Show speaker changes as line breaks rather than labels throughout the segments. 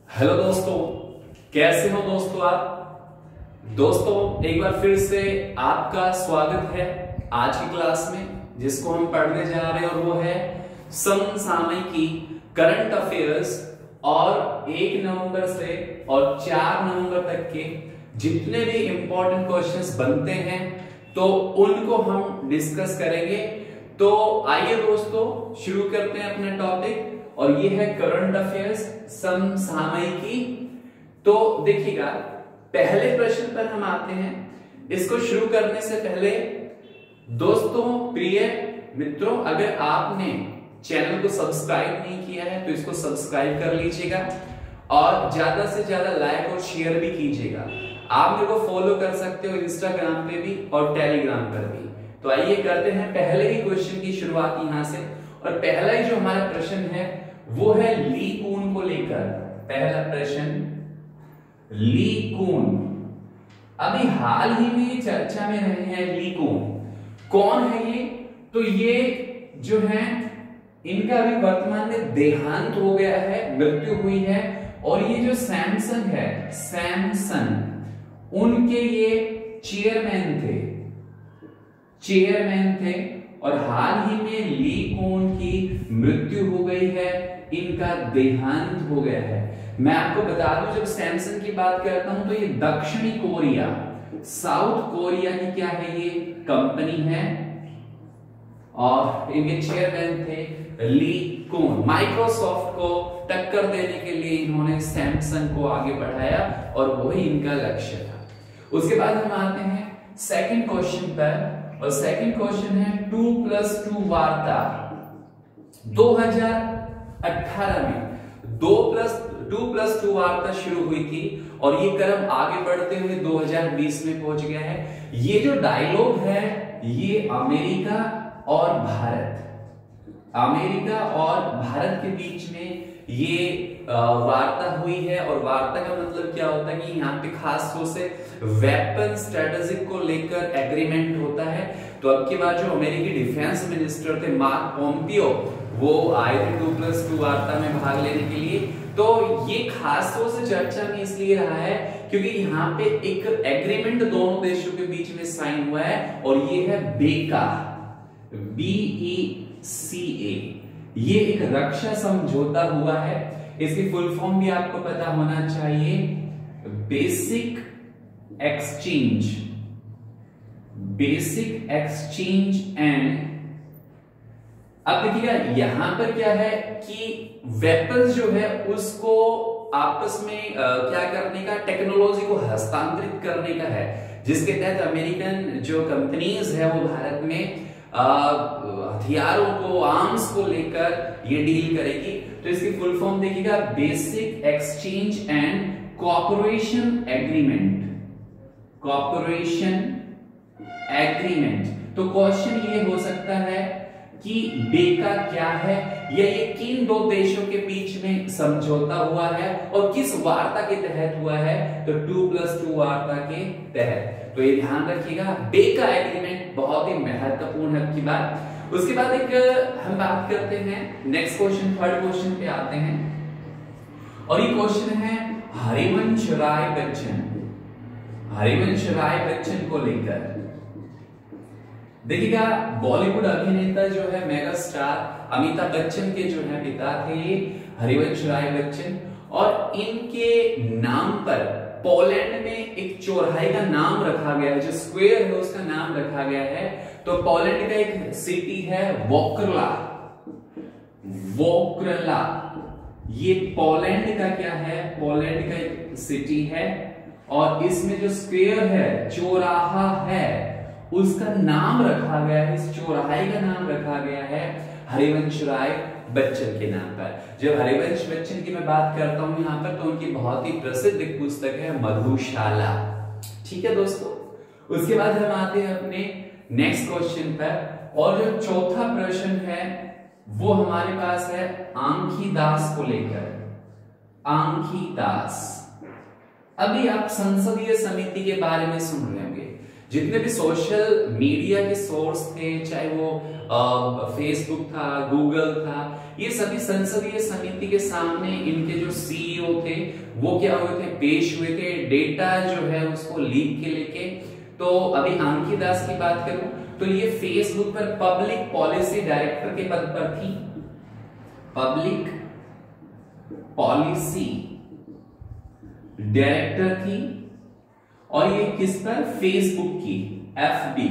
Hello दोस्तों, कैसे हो दोस्तों आप। दोस्तों एक बार फिर से आपका स्वागत है आज की क्लास में, जिसको हम पढ़ने जा रहे हैं और वो है समसामयिकी करंट अफेयर्स। और 1 नवंबर से और 4 नवंबर तक के जितने भी इंपॉर्टेंट क्वेश्चंस बनते हैं तो उनको हम डिस्कस करेंगे। तो आइए दोस्तों शुरू करते हैं अपना टॉपिक, और ये है करंट अफेयर्स समसामयिकी। तो देखिएगा, पहले प्रश्न पर हम आते हैं। इसको शुरू करने से पहले दोस्तों, प्रिय मित्रों, अगर आपने चैनल को सब्सक्राइब नहीं किया है तो इसको सब्सक्राइब कर लीजिएगा और ज्यादा से ज्यादा लाइक और शेयर भी कीजिएगा। आप मेरे को फॉलो कर सकते हो इंस्टाग्राम पे भी और टेलीग्राम पर भी। तो आइए करते हैं पहले ही क्वेश्चन की शुरुआत यहां से। और पहला ही जो हमारा प्रश्न है वो है ली कून को लेकर। पहला प्रश्न ली कून, अभी हाल ही में चर्चा में रहे हैं ली कून। कौन है ये? तो ये जो है इनका अभी वर्तमान में देहांत हो गया है, मृत्यु हुई है। और ये जो सैमसन है, सैमसन, उनके ये चेयरमैन थे और हाल ही में ली कून की मृत्यु हो गई है, इनका देहांत हो गया है। मैं आपको बता दूं, जब सैमसन की बात करता हूं तो ये दक्षिणी कोरिया, साउथ कोरिया की क्या है, ये कंपनी है और इनके चेयरमैन थे ली कून। माइक्रोसॉफ्ट को टक्कर देने के लिए इन्होंने सैमसंग को आगे बढ़ाया और वही इनका लक्ष्य था। उसके बाद हम आते हैं सेकंड क्वेश्चन पर, और सेकंड क्वेश्चन है 2+2 वार्ता। 2018 में 2+2 वार्ता शुरू हुई थी और ये क्रम आगे बढ़ते हुए 2020 में पहुंच गया है। ये जो डायलॉग है ये अमेरिका और भारत के बीच में ये वार्ता हुई है। और वार्ता का मतलब क्या होता है कि यहाँ पे खास तौर से वेपन स्ट्रेटेजिक को लेकर एग्रीमेंट होता है। तो अब की बार जो अमेरिकी डिफेंस मिनिस्टर थे मार्क पोम्पियो, वो आए थे 2+2 वार्ता में भाग लेने के लिए। तो ये खास तौर से चर्चा में इसलिए रहा है क्योंकि यहाँ पे एक एग्रीमेंट दोनों देशों के बीच में साइन हुआ है और ये है बेका, BECA। ये एक रक्षा समझौता हुआ है। इसकी फुल फॉर्म भी आपको पता होना चाहिए, बेसिक एक्सचेंज एंड। अब देखिएगा यहां पर क्या है कि वेपन्स जो है उसको आपस में क्या करने का, टेक्नोलॉजी को हस्तांतरित करने का है, जिसके तहत अमेरिकन जो कंपनीज है वो भारत में हथियारों को, आर्म्स को लेकर ये डील करेगी। तो इसकी फुल फॉर्म देखिएगा, basic exchange and cooperation agreement. तो क्वेश्चन ये हो सकता है कि बेका क्या है, या ये किन दो देशों के बीच में समझौता हुआ है और किस वार्ता के तहत हुआ है? तो 2+2 वार्ता के तहत। तो ये ध्यान रखिएगा, बेका एग्रीमेंट बहुत ही महत्वपूर्ण है की बात। उसके बाद एक हम बात करते हैं नेक्स्ट क्वेश्चन, थर्ड क्वेश्चन पे आते हैं। और ये क्वेश्चन है हरिवंश राय बच्चन को लेकर। देखिएगा, बॉलीवुड अभिनेता जो है मेगा स्टार अमिताभ बच्चन के जो है पिता थे ये हरिवंश राय बच्चन, और इनके नाम पर पोलैंड में एक चौराहे का नाम रखा गया है, जो स्क्वायर है उसका नाम रखा गया है। तो पोलैंड का एक सिटी है वोक्रला। ये पोलैंड का क्या है? पोलैंड का एक सिटी है और इसमें जो स्क्वायर है, चौराहा है, उसका नाम रखा गया है, इस चौराहे का नाम रखा गया है हरिवंश राय बच्चन के नाम पर। जब हरिवंश बच्चन की मैं बात करता हूं यहां पर, तो उनकी बहुत ही प्रसिद्ध एक पुस्तक है मधुशाला। ठीक है दोस्तों, उसके बाद हम आते हैं अपने नेक्स्ट क्वेश्चन पर। और जो चौथा प्रश्न है वो हमारे पास है आंखी दास को लेकर। आंखी दास, अभी आप संसदीय समिति के बारे में सुन रहे होंगे। जितने भी सोशल मीडिया के सोर्स थे, चाहे वो फेसबुक था, गूगल था, ये सभी संसदीय समिति के सामने इनके जो सीईओ थे वो क्या हुए थे, पेश हुए थे डेटा जो है उसको लीक के लेके। तो अभी आंखी दास की बात करूं तो ये फेसबुक पर पब्लिक पॉलिसी डायरेक्टर के पद पर थी, पब्लिक पॉलिसी डायरेक्टर थी, और ये किस पर, फेसबुक की, एफबी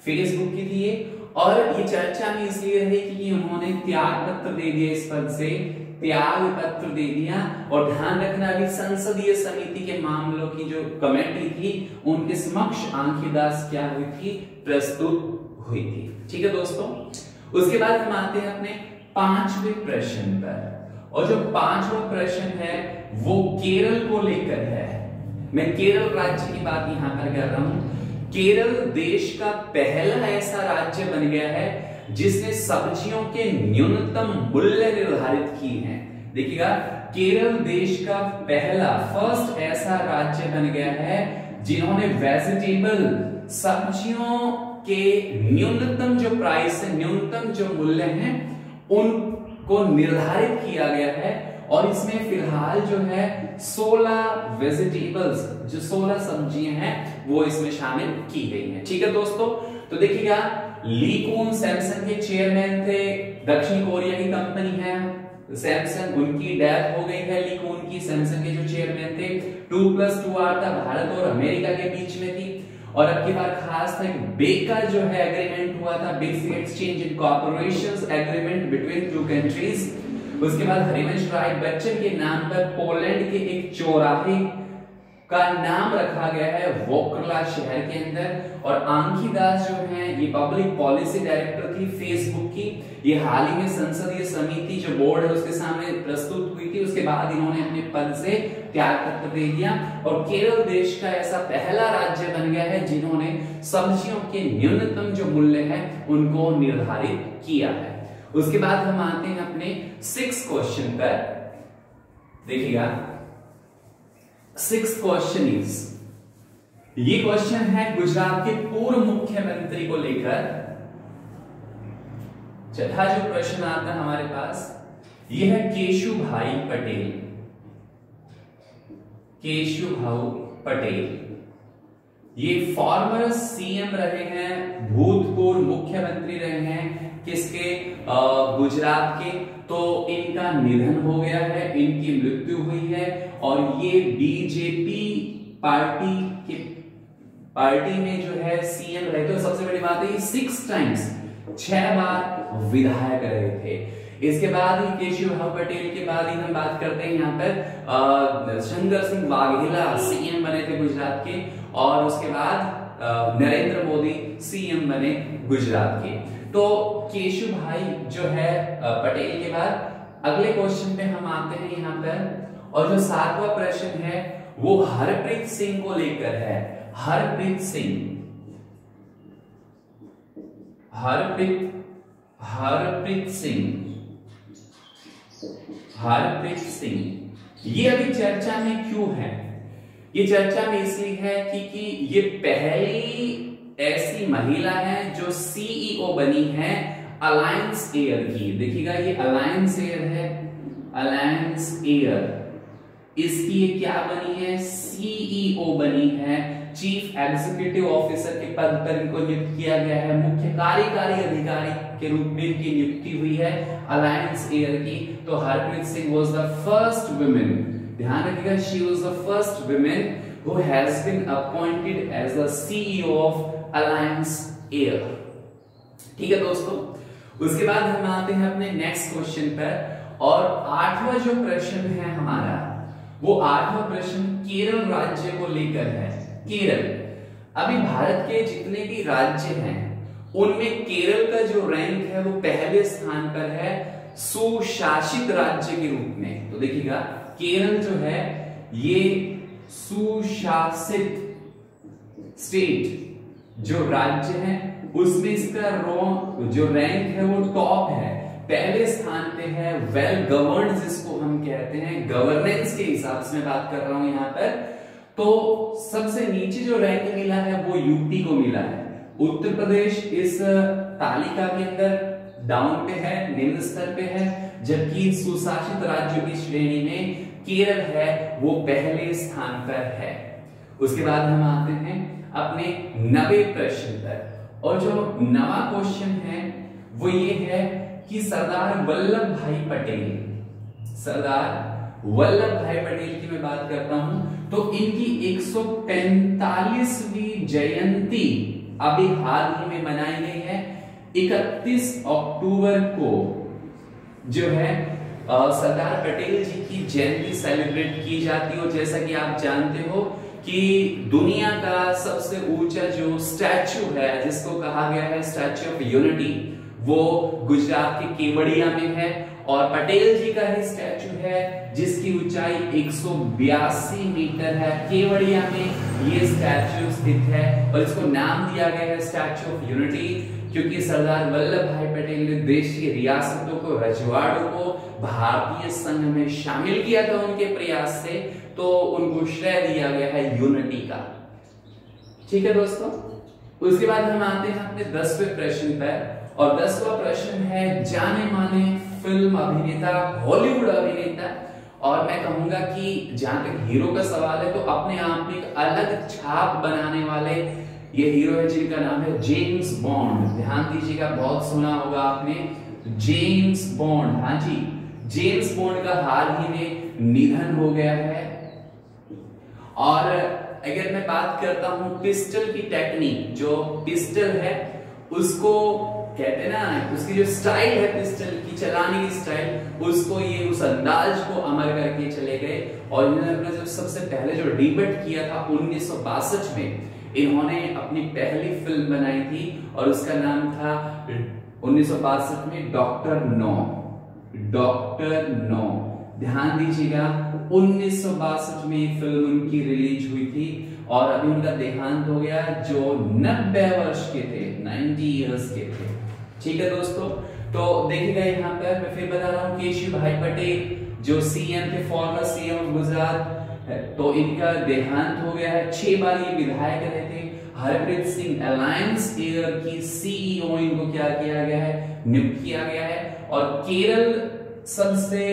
फेसबुक की थी ये। और ये चर्चा में इसलिए रही कि उन्होंने त्याग पत्र दे दिया, इस पद से त्याग पत्र दे दिया। और ध्यान रखना अभी संसदीय समिति के मामलों की जो कमेटी थी उनके समक्ष आंखी दास क्या हुई थी, प्रस्तुत हुई थी। ठीक है दोस्तों, उसके बाद हम आते हैं अपने 5वें प्रश्न पर, और जो 5वां प्रश्न है वो केरल को लेकर है। मैं केरल राज्य की बात यहां पर कर रहा हूं। केरल देश का पहला ऐसा राज्य बन गया है जिसने सब्जियों के न्यूनतम मूल्य निर्धारित किए हैं। देखिएगा, केरल देश का पहला फर्स्ट ऐसा राज्य बन गया है जिन्होंने वेजिटेबल सब्जियों के न्यूनतम जो प्राइस है, न्यूनतम जो मूल्य हैं उनको निर्धारित किया गया है। और इसमें फिलहाल जो है 16 वेजिटेबल्स, जो 16 सब्जियां हैं वो इसमें शामिल की गई हैं। ठीक है दोस्तों, तो देखिएगा ली कून सैमसंग के चेयरमैन थे, दक्षिण कोरिया की कंपनी है सैमसंग, उनकी डेथ हो गई है ली कून की, सैमसंग के जो चेयरमैन थे। 2+2 वार्ता भारत और अमेरिका के बीच में थी। और अब की बार खास था कि बे का जो है एग्रीमेंट हुआ था, बेसिक एक्सचेंज इन corporations agreement between two countries. उसके बाद हरिवंश राय बच्चन के नाम पर पोलैंड के एक चौराहे का नाम रखा गया है वोकला शहर के अंदर। और आंखी दास जो है ये पब्लिक पॉलिसी डायरेक्टर थी फेसबुक की। ये हाल ही में संसदीय समिति जो बोर्ड है उसके सामने प्रस्तुत हुई थी। उसके बाद इन्होंने अपने पद से त्याग पत्र दे दिया। और केरल देश का ऐसा पहला राज्य बन गया है जिन्होंने सब्जियों के न्यूनतम जो मूल्य है उनको निर्धारित किया है। उसके बाद हम आते हैं अपने 6th क्वेश्चन पर। देखिएगा 6th क्वेश्चन इज, ये क्वेश्चन है गुजरात के पूर्व मुख्यमंत्री को लेकर। चौथा जो प्रश्न आता है हमारे पास ये है केशुभाई पटेल। केशुभाऊ पटेल ये फॉर्मर सीएम रहे हैं, भूतपूर्व मुख्यमंत्री रहे हैं किसके, गुजरात के। तो इनका निधन हो गया है, इनकी मृत्यु हुई है। और ये बीजेपी पार्टी में जो है सीएम रहे। तो सबसे बड़ी बात है ये 6 टाइम्स 6 बार विधायक रहे थे। इसके बाद ही केशुभाऊ पटेल के बाद ही हम बात करते हैं यहाँ पर शंकर सिंह वाघेला सीएम बने थे गुजरात के। और उसके बाद नरेंद्र मोदी सीएम बने गुजरात के। तो केशुभाई जो है पटेल के बाद अगले क्वेश्चन पे हम आते हैं यहाँ पर। और जो 7वां प्रश्न है वो हरप्रीत सिंह को लेकर है। हरप्रीत सिंह ये अभी चर्चा में क्यों है? ये चर्चा में इसलिए है क्योंकि ये पहली ऐसी महिला है जो सीईओ बनी है अलायंस एयर की। देखिएगा ये अलायंस एयर है, अलायंस एयर, इसकी ये क्या बनी है, सीईओ बनी है। चीफ एग्जीक्यूटिव ऑफिसर के पद पर इनको नियुक्त किया गया है, मुख्य कार्यकारी अधिकारी के रूप में इनकी नियुक्ति हुई है अलायंस एयर की। तो Harpreet Singh was the first women, ध्यान रखिएगा, she was the first women who has been appointed as the CEO of Alliance Air. ठीक है दोस्तों, उसके बाद हम आते हैं अपने नेक्स्ट क्वेश्चन पर। और 8वां जो प्रश्न है हमारा वो 8वां प्रश्न केरल राज्य को लेकर है। केरल, अभी भारत के जितने भी राज्य हैं उनमें केरल का जो रैंक है वो पहले स्थान पर है सुशासित राज्य के रूप में। तो देखिएगा केरल जो है ये सुशासित स्टेट जो राज्य है उसमें इसका जो रैंक है वो टॉप है, पहले स्थान पे है। वेल गवर्न्ड जिसको हम कहते हैं, गवर्नेंस के हिसाब से मैं बात कर रहा हूं यहां पर। तो सबसे नीचे जो रैंक मिला है वो यूपी को मिला है। उत्तर प्रदेश इस तालिका के अंदर डाउन पे है, निम्न स्तर पे है, जबकि सुशासित राज्यों की श्रेणी में केरल है वो पहले स्थान पर है। उसके बाद हम आते हैं अपने 90 प्रश्न पर, और जो 9वां क्वेश्चन है वो ये है कि सरदार वल्लभ भाई पटेल, सरदार वल्लभ भाई पटेल की मैं बात करता हूं तो इनकी 145वीं जयंती अभी हाल ही में मनाई गई है। 31 अक्टूबर को जो है सरदार पटेल जी की जयंती सेलिब्रेट की जाती है। और जैसा कि आप जानते हो कि दुनिया का सबसे ऊंचा जो स्टैचू है जिसको कहा गया है स्टैचू ऑफ यूनिटी, वो गुजरात के केवड़िया में है, और पटेल जी का ही स्टैचू है जिसकी ऊंचाई 182 मीटर है। केवड़िया में ये स्टैचू स्थित है और इसको नाम दिया गया है स्टैचू ऑफ यूनिटी, क्योंकि सरदार वल्लभ भाई पटेल ने देश की रियासतों को, रजवाड़ों को भारतीय संघ में शामिल किया था उनके प्रयास से, तो उनको श्रेय दिया गया है यूनिटी का। ठीक है दोस्तों, उसके बाद हम आते हैं अपने 10वें प्रश्न पर, और 10वां प्रश्न है जाने माने फिल्म अभिनेता, हॉलीवुड अभिनेता, और मैं कहूंगा कि जहां तक हीरो का सवाल है तो अपने आप में एक अलग छाप बनाने वाले ये हीरो है जिनका नाम है जेम्स बॉन्ड। ध्यान दीजिएगा, बहुत सुना होगा आपने जेम्स बॉन्ड। हाँ जी, जेम्स बॉन्ड का हाल ही में निधन हो गया है। और अगर मैं बात करता हूं पिस्टल की टेक्निक, जो पिस्टल है उसको कहते हैं ना, उसकी जो स्टाइल है पिस्टल की चलाने की स्टाइल, उसको ये उस अंदाज को अमर करके चले गए। और इन्होंने अपना जब सबसे पहले जो डेब्यूट किया था 1962 में, इन्होंने अपनी पहली फिल्म बनाई थी और उसका नाम था 1962 में डॉक्टर नो। डॉक्टर नो, ध्यान दीजिएगा, 1962 में ये फिल्म उनकी रिलीज हुई थी और अभी उनका देहांत हो गया जो 90 वर्ष के थे, 90 इयर्स के थे। ठीक है दोस्तों, तो देखिएगा यहाँ पर मैं फिर बता रहा हूँ केशव भाई पटेल जो सीएम थे, फॉर्मर सीएम गुजरात, तो इनका देहांत हो गया है। 6 बार ये विधायक रहे थे। हरप्रीत सिंह अलायंस एयर की सीईओ इनको क्या किया गया है, नियुक्त किया गया है। और केरल सबसे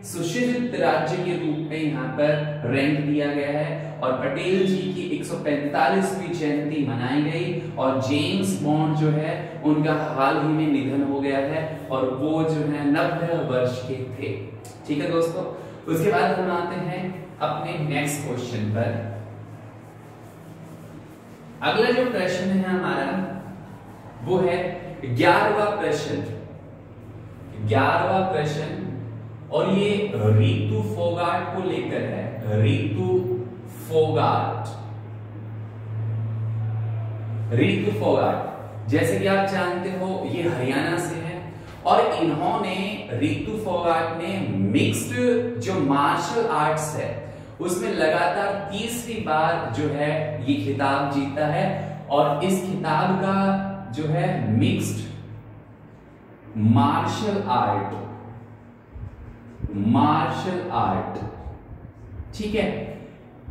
सुशिक्षित राज्य के रूप में यहाँ पर रैंक दिया गया है। और पटेल जी की 145वीं जयंती मनाई गई और जेम्स बॉन्ड जो है उनका हाल ही में निधन हो गया है और वो जो है 90 वर्ष के थे। ठीक है दोस्तों, उसके बाद हम आते हैं अपने नेक्स्ट क्वेश्चन पर। अगला जो प्रश्न है हमारा वो है 11वां प्रश्न। 11वां प्रश्न, और ये रितु फोगाट को लेकर है। रितु फोगाट, रितु फोगाट जैसे कि आप जानते हो ये हरियाणा से है और इन्होंने, रितु फोगाट ने मिक्स्ड जो मार्शल आर्ट्स है उसमें लगातार तीसरी बार जो है ये खिताब जीता है। और इस खिताब का जो है mixed martial art, martial art, ठीक है,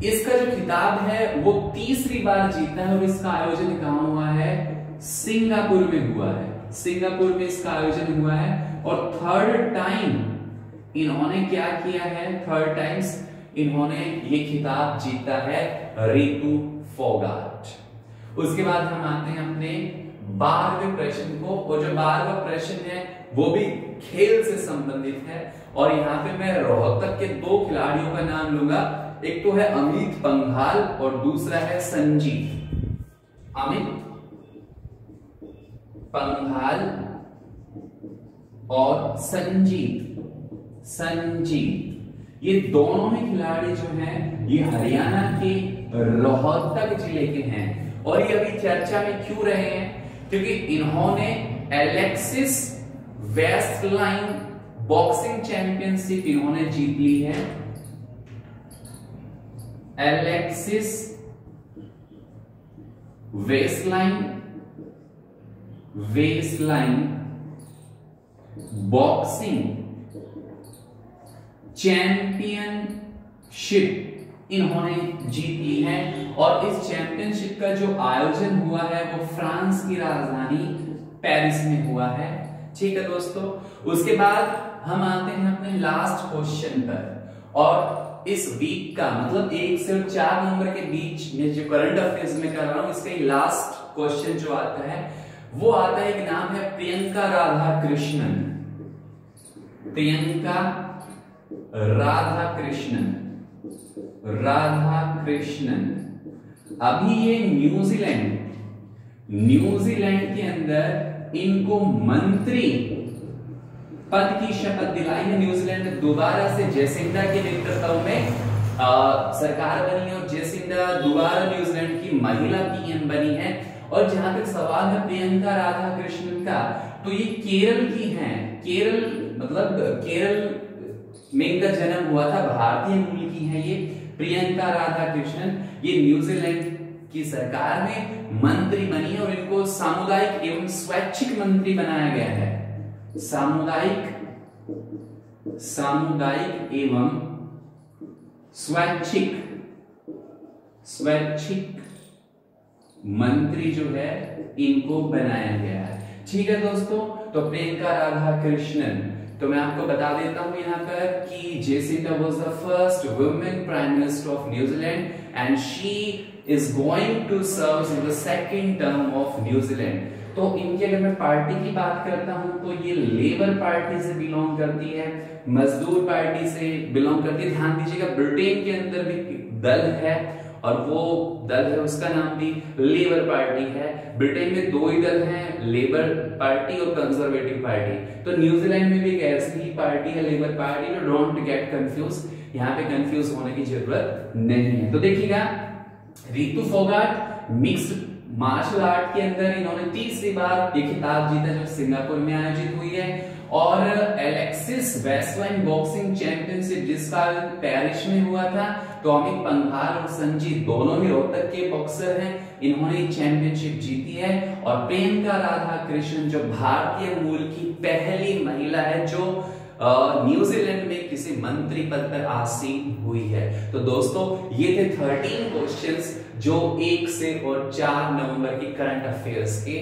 इसका जो खिताब है वो तीसरी बार जीता है। और इसका आयोजन कहां हुआ है, सिंगापुर में हुआ है। सिंगापुर में इसका आयोजन हुआ है और थर्ड टाइम इन्होंने क्या किया है, थर्ड टाइम्स इन्होंने ये खिताब जीता है, रितु फोगाट। उसके बाद हम आते हैं अपने 12वें प्रश्न को, और जो 12वां प्रश्न है वो भी खेल से संबंधित है। और यहाँ पे मैं रोहतक के 2 खिलाड़ियों का नाम लूंगा, एक तो है अमित पंघाल और दूसरा है संजीत। अमित पंघाल और संजीत, संजीत, ये दोनों ही खिलाड़ी जो हैं ये हरियाणा के रोहतक जिले के हैं। और ये अभी चर्चा में क्यों रहे हैं, क्योंकि इन्होंने एलेक्सिस वेस्टलाइन बॉक्सिंग चैंपियनशिप इन्होंने जीत ली है। एलेक्सिस वेस्टलाइन, वेस्टलाइन बॉक्सिंग चैंपियनशिप इन्होंने जीत ली है। और इस चैंपियनशिप का जो आयोजन हुआ है वो फ्रांस की राजधानी पेरिस में हुआ है। ठीक है दोस्तों, उसके बाद हम आते हैं अपने लास्ट क्वेश्चन पर, और इस वीक का मतलब 1 से 4 नंबर के बीच में जो करंट अफेयर्स में कर रहा हूं, इसका लास्ट क्वेश्चन जो आता है वो आता है, एक नाम है प्रियंका राधाकृष्णन। प्रियंका राधाकृष्णन, राधाकृष्णन। अभी ये न्यूजीलैंड के अंदर इनको मंत्री पद की शपथ दिलाई है। न्यूजीलैंड में दोबारा से जेसिंडा के नेतृत्व में सरकार बनी है और जेसिंडा दोबारा न्यूजीलैंड की महिला पीएम बनी है। और जहां तक सवाल है प्रियंका राधाकृष्णन का, तो ये केरल की हैं। केरल मतलब केरल में इनका जन्म हुआ था, भारतीय मूल की है ये प्रियंका राधाकृष्णन। ये न्यूजीलैंड की सरकार में मंत्री बनी है और इनको सामुदायिक एवं स्वैच्छिक मंत्री बनाया गया है। सामुदायिक एवं स्वैच्छिक मंत्री जो है इनको बनाया गया है। ठीक है दोस्तों, तो प्रियंका राधाकृष्णन, तो मैं आपको बता देता हूं यहां पर कि Jacinda was the first women prime minister of New Zealand and she is going to serve in the second term of New Zealand. तो इनकी अगर मैं पार्टी की बात करता हूं तो ये लेबर पार्टी से बिलोंग करती है, मजदूर पार्टी से बिलोंग करती है। ध्यान दीजिएगा, ब्रिटेन के अंदर भी दल है और वो दल है उसका नाम भी लेबर पार्टी है। ब्रिटेन में 2 ही दल हैं, लेबर पार्टी और कंजर्वेटिव पार्टी। तो न्यूजीलैंड में भी एक ऐसी ही पार्टी है, लेबर पार्टी। तो डोंट गेट कंफ्यूज, यहाँ पे कंफ्यूज होने की जरूरत नहीं है। तो देखिएगा, Ritu Phogat mixed martial art के अंदर इन्होंने तीसरी बार ये खिताब जीता जो सिंगापुर में आयोजित हुई है। और एलेक्सिस वेस्टलाइन बॉक्सिंग चैंपियनशिप जिस साल पेरिस में हुआ था, टॉमिक पंघाल और संजीत दोनों ही रोहतक के बॉक्सर हैं, इन्होंने चैंपियनशिप जीती है। और प्रियंका राधाकृष्णन जो भारतीय मूल की पहली महिला है जो न्यूजीलैंड में किसी मंत्री पद पर आसीन हुई है। तो दोस्तों ये थे 13 क्वेश्चंस जो 1 से और 4 नवंबर की करंट अफेयर्स के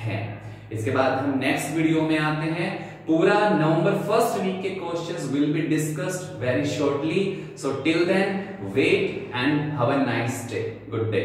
हैं। इसके बाद हम नेक्स्ट वीडियो में आते हैं, पूरा नवंबर फर्स्ट वीक के questions will be discussed very shortly. So till then wait and have a nice day, good day.